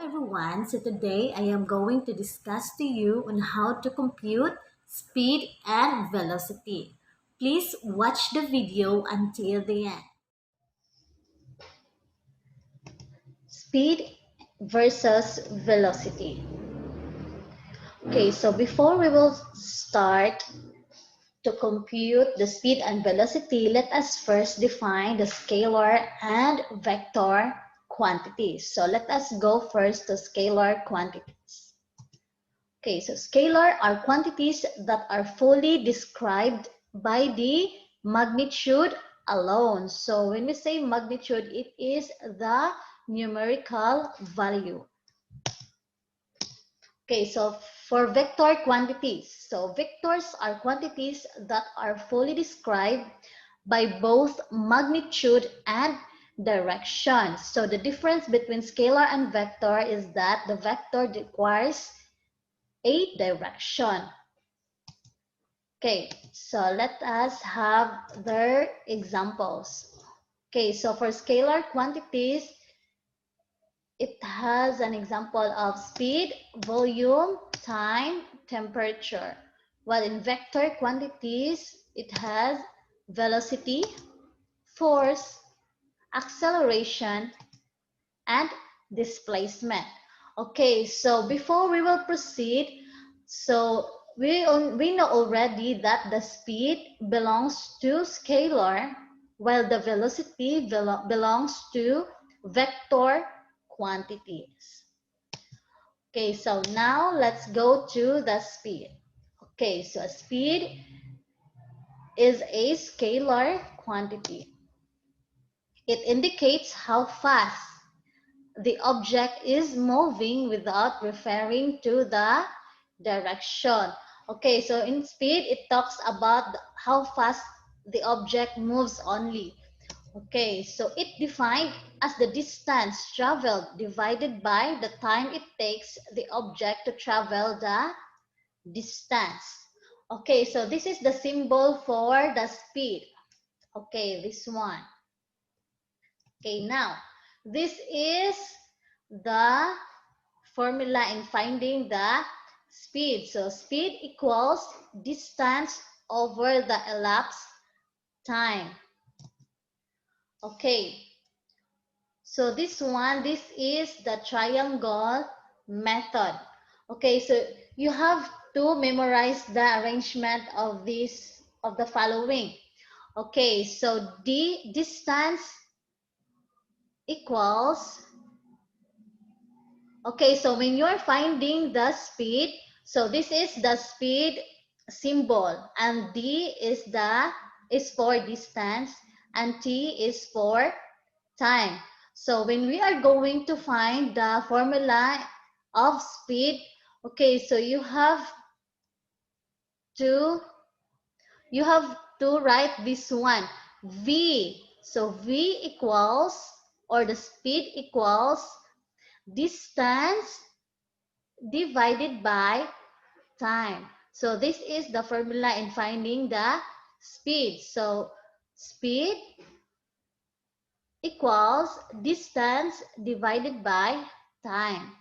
everyone. So today I am going to discuss to you on how to compute speed and velocity. Please watch the video until the end. Speed versus velocity. Okay, so before we will start to compute the speed and velocity, let us first define the scalar and vector quantities. So let us go first to scalar quantities. Okay, so scalar are quantities that are fully described by the magnitude alone. So when we say magnitude, it is the numerical value. Okay, so for vector quantities, so vectors are quantities that are fully described by both magnitude and direction. So the difference between scalar and vector is that the vector requires a direction. Okay, so let us have their examples. Okay, so for scalar quantities, it has an example of speed, volume, time, temperature. While in vector quantities, it has velocity, force, acceleration, and displacement. Okay, so before we will proceed, so we know already that the speed belongs to scalar, while the velocity belongs to vector quantities. Okay, so now let's go to the speed. Okay, so speed is a scalar quantity. It indicates how fast the object is moving without referring to the direction. Okay, so in speed, it talks about how fast the object moves only. Okay, so it defined as the distance traveled divided by the time it takes the object to travel the distance. Okay, so this is the symbol for the speed. Okay, this one. Okay, now this is the formula in finding the speed. So speed equals distance over the elapsed time. Okay, so this is the triangle method. Okay, so you have to memorize the arrangement of the following. Okay, so the distance equals, okay, so when you're finding the speed, so this is the speed symbol, and D is for distance, and T is for time. So when we are going to find the formula of speed, okay, so you have to write this one, V. So V equals, or the speed equals distance divided by time. So this is the formula in finding the speed. So speed equals distance divided by time.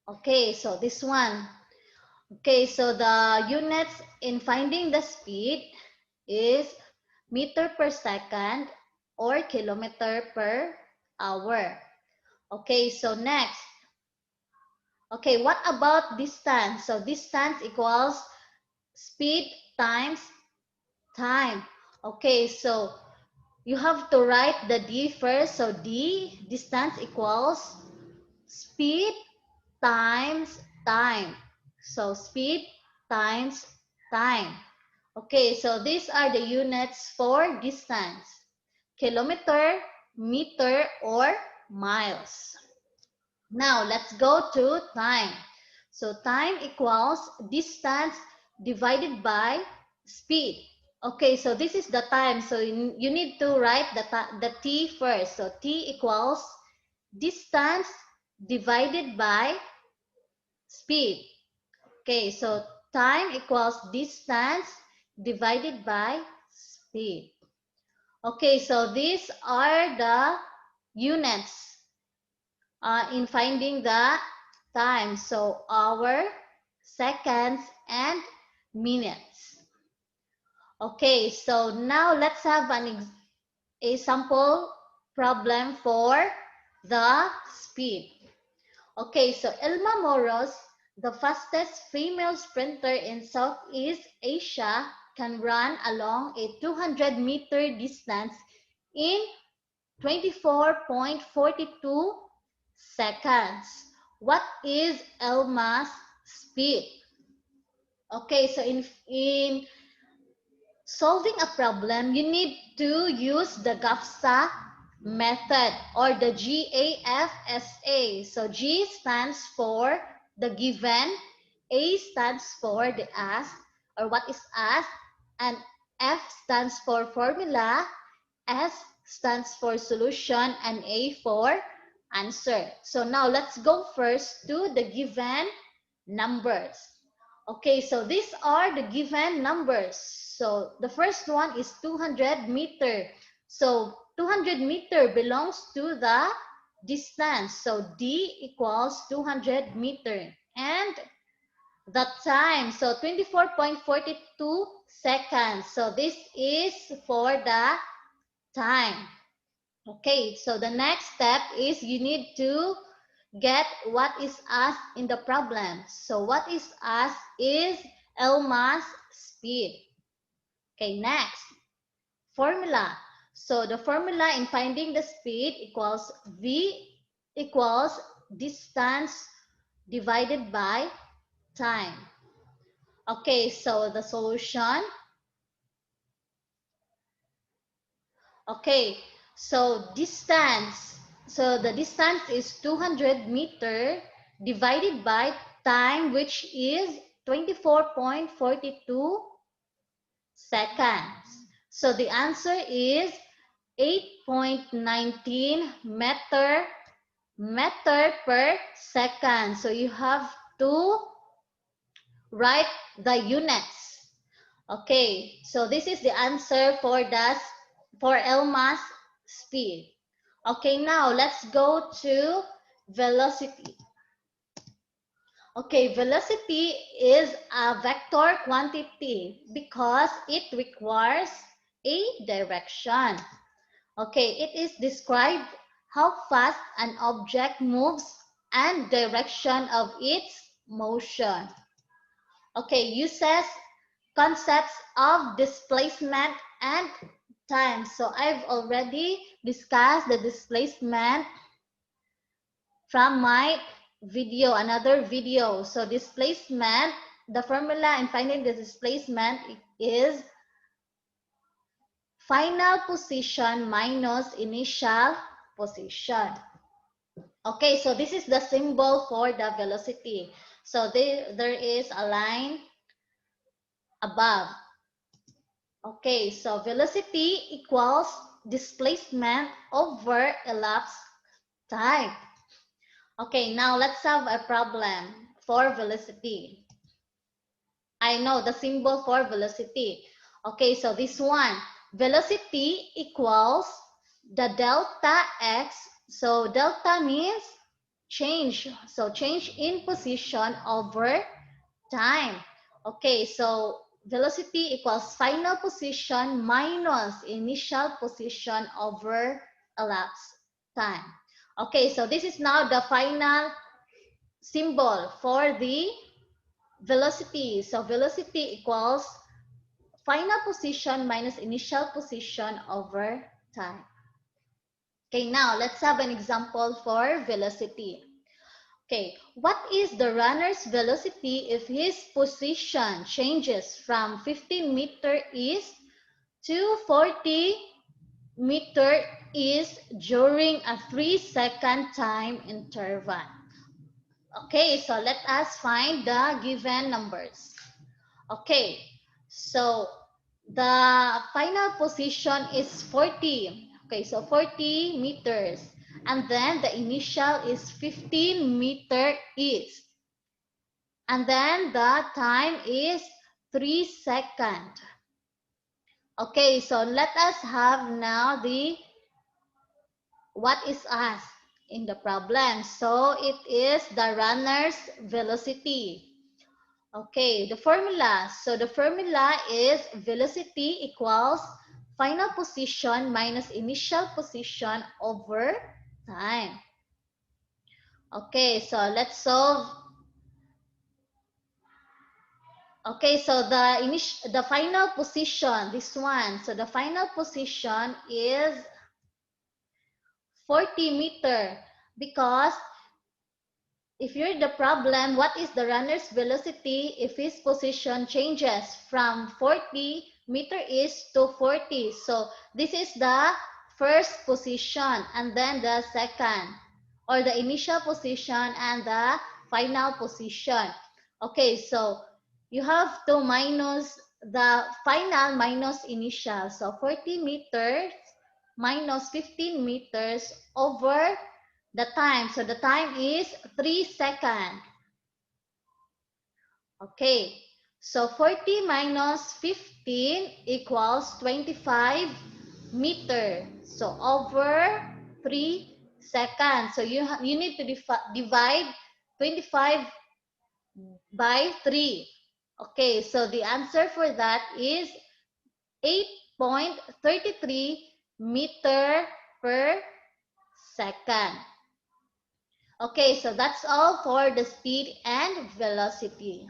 Okay, so this one. Okay, so the units in finding the speed is meter per second or kilometer per hour. Okay, so next. Okay, what about distance? So distance equals speed times time. Okay, so you have to write the D first. So D, distance equals speed times time. So speed times time. Okay, so these are the units for distance. Kilometer, meter, or miles. Now, let's go to time. So time equals distance divided by speed. Okay, so this is the time. So you need to write the T first. So T equals distance divided by speed. Okay, so time equals distance divided by speed. Okay, so these are the units in finding the time. So hour, seconds, and minutes. Okay, so now let's have a sample problem for the speed. Okay, so Elma Moros, the fastest female sprinter in Southeast Asia, can run along a 200-meter distance in 24.42 seconds. What is Elma's speed? Okay, so in solving a problem, you need to use the GAFSA method or the GAFSA. So G stands for the given, A stands for the asked or what is asked, and F stands for formula, S stands for solution, and A for answer. So now let's go first to the given numbers. Okay, so these are the given numbers. So the first one is 200 meter. So 200 meter belongs to the distance. So D equals 200 meter. And the time, so 24.42 seconds. So this is for the time. Okay, so the next step is you need to get what is asked in the problem. So what is asked is Elma's speed. Okay, next, formula. So the formula in finding the speed equals V equals distance divided by time. Okay, so the solution. Okay, so distance. So the distance is 200 meter divided by time, which is 24.42 seconds. So the answer is 8.19 meter per second. So you have to write the units. Okay, so this is the answer for Elma's speed. Okay, now let's go to velocity. Okay, velocity is a vector quantity because it requires a direction. Okay, it is described how fast an object moves and direction of its motion. Okay, uses concepts of displacement and time. So I've already discussed the displacement from my video, another video. So displacement, the formula in finding the displacement is final position minus initial position. Okay, so this is the symbol for the velocity. So there is a line above. Okay, so velocity equals displacement over elapsed time. Okay, now let's have a problem for velocity. I know the symbol for velocity. Okay, so this one, velocity equals the delta x. So delta means change. So change in position over time. Okay, so velocity equals final position minus initial position over elapsed time. Okay, so this is now the final symbol for the velocity. So velocity equals final position minus initial position over time. Okay, now let's have an example for velocity. Okay, what is the runner's velocity if his position changes from 15 meter east to 40 meter east during a 3-second time interval? Okay, so let us find the given numbers. Okay, so the final position is 40. Okay, so 40 meters. And then the initial is 15 meter east. And then the time is 3 seconds. Okay, so let us have now the what is asked in the problem. So it is the runner's velocity. Okay, the formula. So the formula is velocity equals final position minus initial position over time. Okay, so let's solve. Okay, so the final position, this one. So the final position is 40 meter because if you're the problem, what is the runner's velocity if his position changes from 40 meter east to 40? So this is the first position and then the second, or the initial position and the final position. Okay, so you have to minus the final minus initial. So 40 meters minus 15 meters over the time. So the time is 3 seconds. Okay. So 40 minus 15 equals 25 meter. So over 3 seconds. So you need to divide 25 by 3. Okay, so the answer for that is 8.33 meter per second. Okay, so that's all for the speed and velocity.